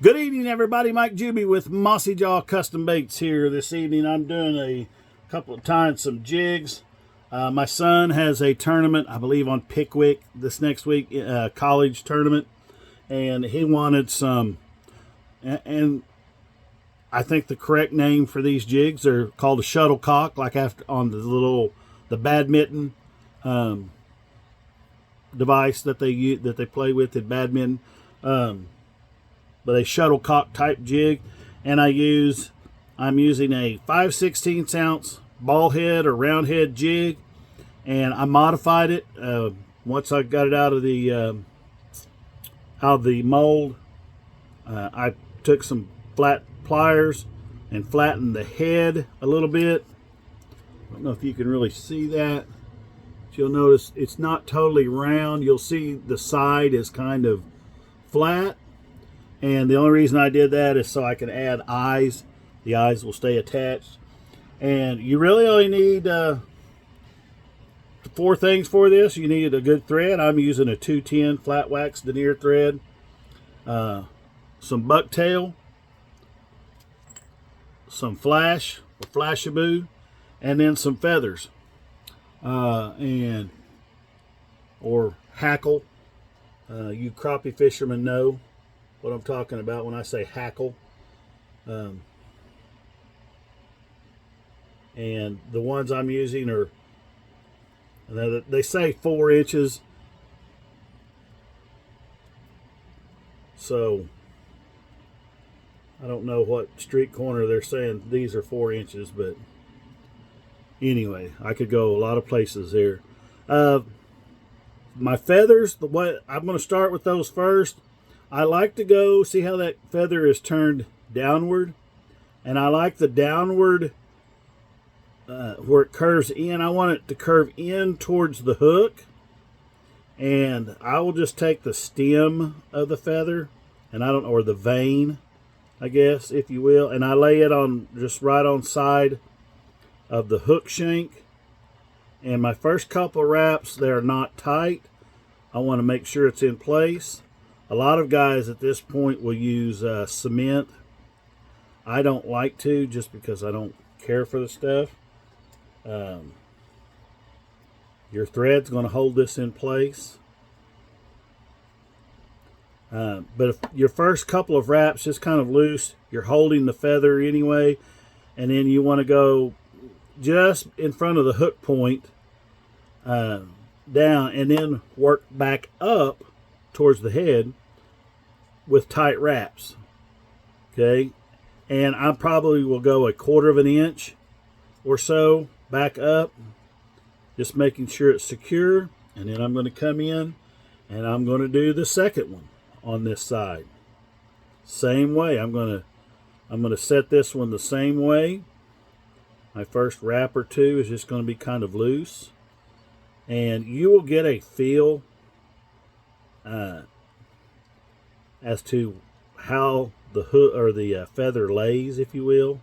Good evening, everybody. Mike Juby with Mossy Jaw Custom Baits here this evening. I'm doing a couple of times some jigs. My son has a tournament, I believe, on Pickwick this next week, college tournament, and he wanted some. And I think the correct name for these jigs are called a ShuttleCock, like after on the badminton device that they play with in badminton. But a ShuttleCock type jig, and I'm using a 5/16 ounce ball head or round head jig, and I modified it once I got it out of the mold. I took some flat pliers and flattened the head a little bit. I don't know if you can really see that. But you'll notice it's not totally round. You'll see the side is kind of flat. And the only reason I did that is so I can add eyes. The eyes will stay attached. And you really only need 4 things for this. You need a good thread. I'm using a 210 flat wax denier thread. Some bucktail. Some flash or flashaboo. And then some feathers. Or hackle. You crappie fishermen know what I'm talking about when I say hackle. And the ones I'm using are, they say 4 inches. So I don't know what street corner they're saying these are 4 inches, but anyway, I could go a lot of places there. My feathers, I'm going to start with those first. I like to go, see how that feather is turned downward? And I like the downward, where it curves in. I want it to curve in towards the hook. And I will just take the stem of the feather, and or the vein, I guess, if you will. And I lay it on, just right on side of the hook shank. And my first couple wraps, they're not tight. I want to make sure it's in place. A lot of guys at this point will use cement. I don't like to, just because I don't care for the stuff. Your thread's going to hold this in place. But if your first couple of wraps just kind of loose, you're holding the feather anyway, and then you want to go just in front of the hook point down, and then work back up towards the head with tight wraps. Okay, and I probably will go 1/4 of an inch or so back up, just making sure it's secure. And then I'm going to come in and I'm going to do the second one on this side. Same way. I'm going to set this one the same way. My first wrap or two is just going to be kind of loose, and you will get a feel as to how the hook or the feather lays, if you will.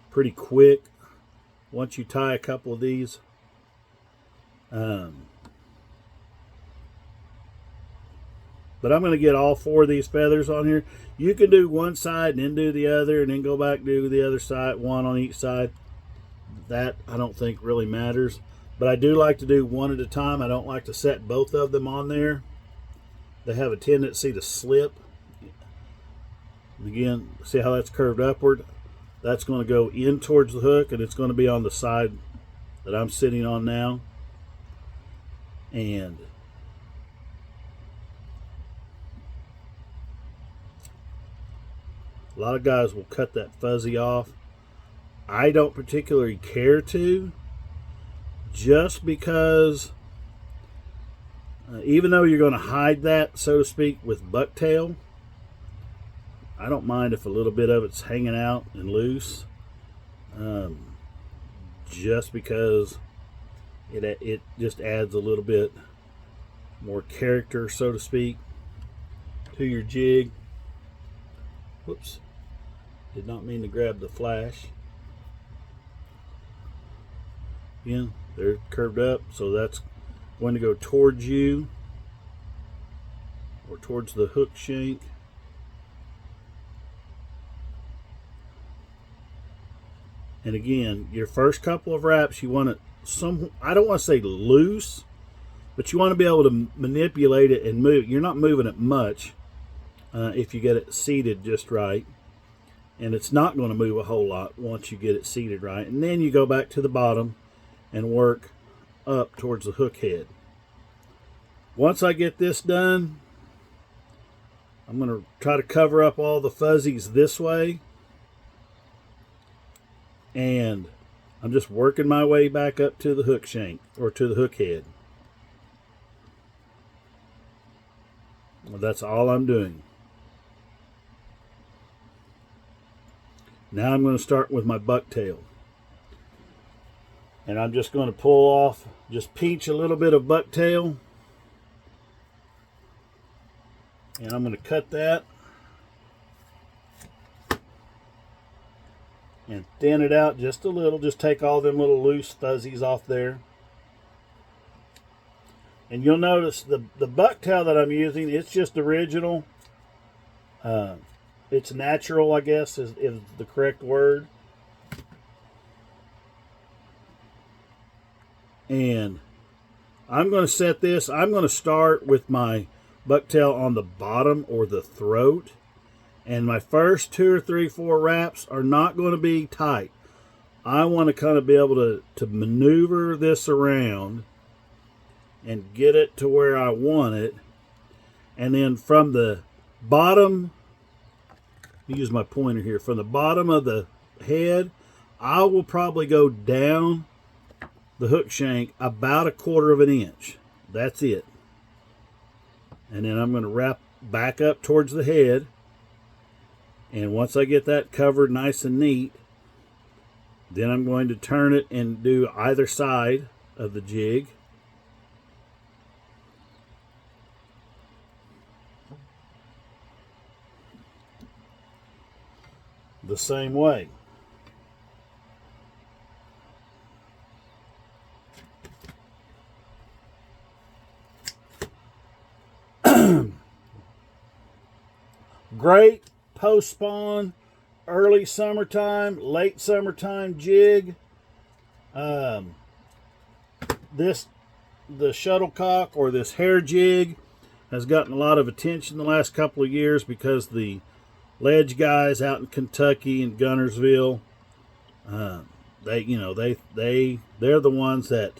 Pretty quick once you tie a couple of these. But I'm going to get all 4 of these feathers on here. You can do one side and then do the other, and then go back and do the other side, one on each side. That I don't think really matters. But I do like to do one at a time. I don't like to set both of them on there. They have a tendency to slip. And again, see how that's curved upward? That's going to go in towards the hook, and it's going to be on the side that I'm sitting on now. And a lot of guys will cut that fuzzy off. I don't particularly care to, just because even though you're going to hide that, so to speak, with bucktail, I don't mind if a little bit of it's hanging out and loose, just because it just adds a little bit more character, so to speak, to your jig. Whoops, did not mean to grab the flash. Again, they're curved up, so that's going to go towards you or towards the hook shank. And again, your first couple of wraps, you want it I don't want to say loose, but you want to be able to manipulate it and move. You're not moving it much if you get it seated just right. And it's not going to move a whole lot once you get it seated right. And then you go back to the bottom and work up towards the hook head. Once I get this done, I'm going to try to cover up all the fuzzies this way. And I'm just working my way back up to the hook shank, or to the hook head. Well, that's all I'm doing. Now I'm going to start with my bucktail. And I'm just going to pull off, just pinch a little bit of bucktail. And I'm going to cut that. And thin it out just a little. Just take all them little loose fuzzies off there. And you'll notice the bucktail that I'm using, it's just original. It's natural, I guess, is the correct word. And I'm going to set this. I'm going to start with my bucktail on the bottom or the throat. And my first 2 or 3, 4 wraps are not going to be tight. I want to kind of be able to maneuver this around and get it to where I want it. And then from the bottom, let me use my pointer here, from the bottom of the head, I will probably go down the hook shank about 1/4 of an inch. That's it. And then I'm going to wrap back up towards the head. And once I get that covered nice and neat, then I'm going to turn it and do either side of the jig. The same way. Great post-spawn, early summertime, late summertime jig. The ShuttleCock, or this hair jig, has gotten a lot of attention the last couple of years because the ledge guys out in Kentucky and Gunnersville, they're the ones that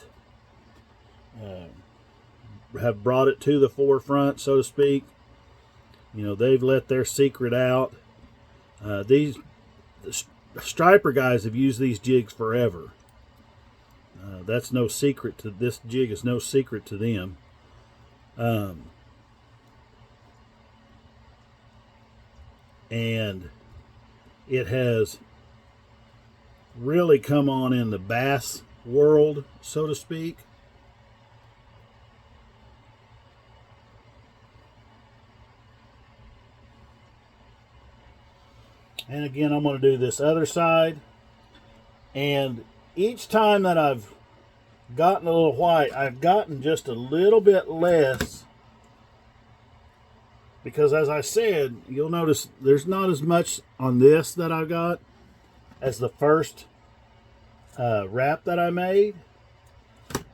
have brought it to the forefront, so to speak. You know, they've let their secret out. The striper guys have used these jigs forever. That's no secret to this jig. Is no secret to them. And it has really come on in the bass world, so to speak. And again, I'm going to do this other side. And each time that I've gotten a little white, I've gotten just a little bit less. Because as I said, you'll notice there's not as much on this that I got as the first wrap that I made.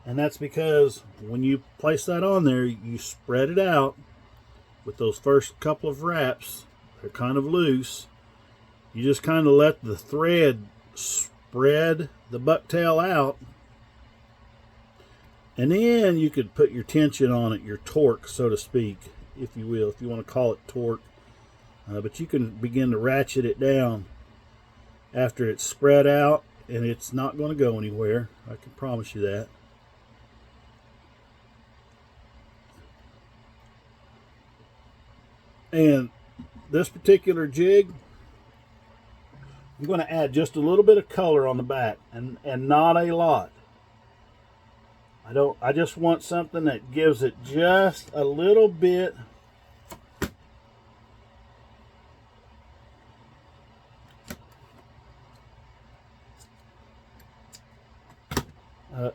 And that's because when you place that on there, you spread it out with those first couple of wraps. They're kind of loose. You just kind of let the thread spread the bucktail out. And then you could put your tension on it, your torque, so to speak, if you will, if you want to call it torque. But you can begin to ratchet it down after it's spread out, and it's not going to go anywhere. I can promise you that. And this particular jig, I'm going to add just a little bit of color on the back, and not a lot. I just want something that gives it just a little bit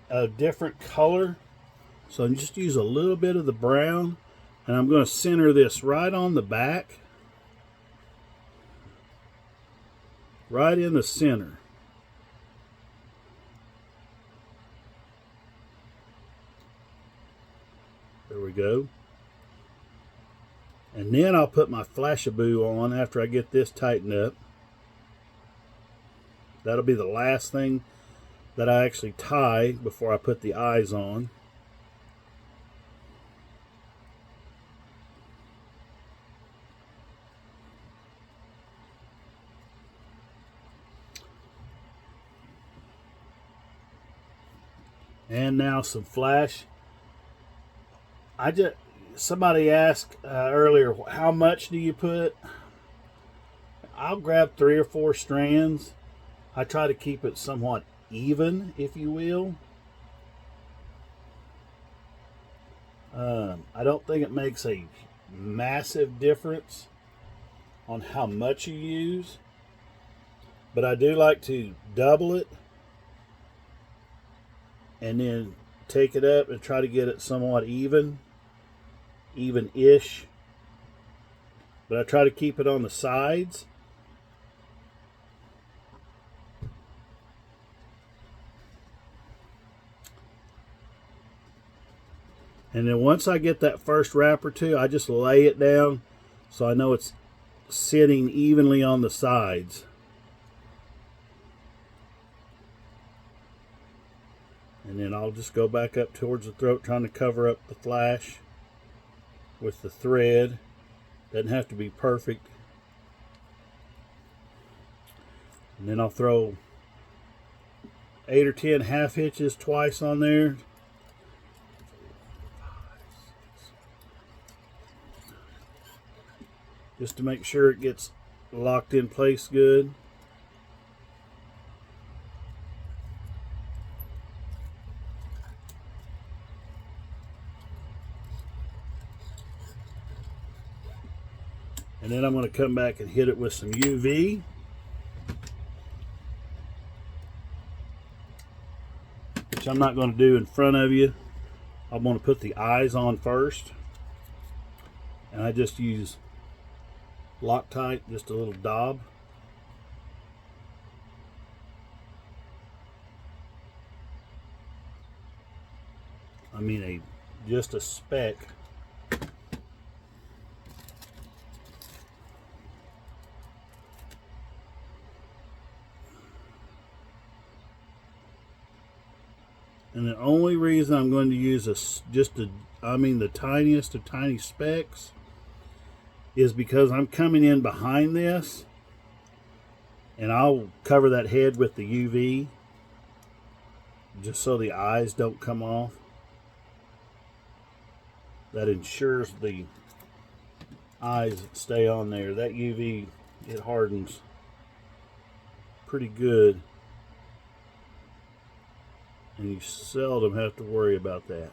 a different color, So I'm just use a little bit of the brown, and I'm going to center this right on the back, right in the center. There we go. And then I'll put my Flashaboo on after I get this tightened up. That'll be the last thing that I actually tie before I put the eyes on. And now some flash. Somebody asked earlier, how much do you put? I'll grab 3 or 4 strands. I try to keep it somewhat even, if you will. I don't think it makes a massive difference on how much you use, but I do like to double it and then take it up and try to get it somewhat even-ish. But I try to keep it on the sides. And then once I get that first wrap or two, I just lay it down so I know it's sitting evenly on the sides. And then I'll just go back up towards the throat, trying to cover up the flash with the thread. Doesn't have to be perfect. And then I'll throw 8 or 10 half hitches twice on there. Just to make sure it gets locked in place good. And then I'm going to come back and hit it with some UV. Which I'm not going to do in front of you. I'm going to put the eyes on first. And I just use Loctite, just a little daub. I mean just a speck. And the only reason I'm going to use the tiniest of tiny specks is because I'm coming in behind this, and I'll cover that head with the UV just so the eyes don't come off. That ensures the eyes stay on there. That UV, it hardens pretty good, and you seldom have to worry about that.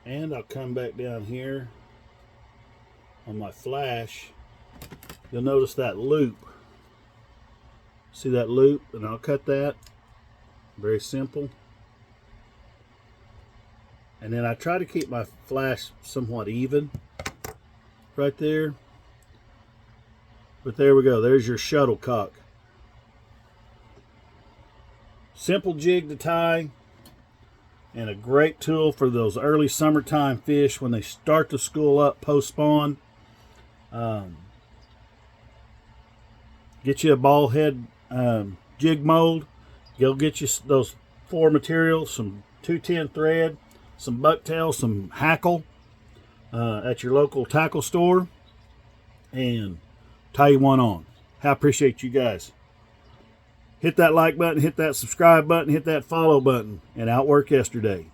And I'll come back down here on my flash. You'll notice that loop. See that loop? And I'll cut that. Very simple. And then I try to keep my flash somewhat even right there. But there we go. There's your ShuttleCock. Simple jig to tie, and a great tool for those early summertime fish when they start to school up post-spawn. Get you a ball head jig mold. Go get you those 4 materials, some 210 thread, some bucktail, some hackle at your local tackle store, and tie you one on. I appreciate you guys. Hit that like button, hit that subscribe button, hit that follow button, and outwork yesterday.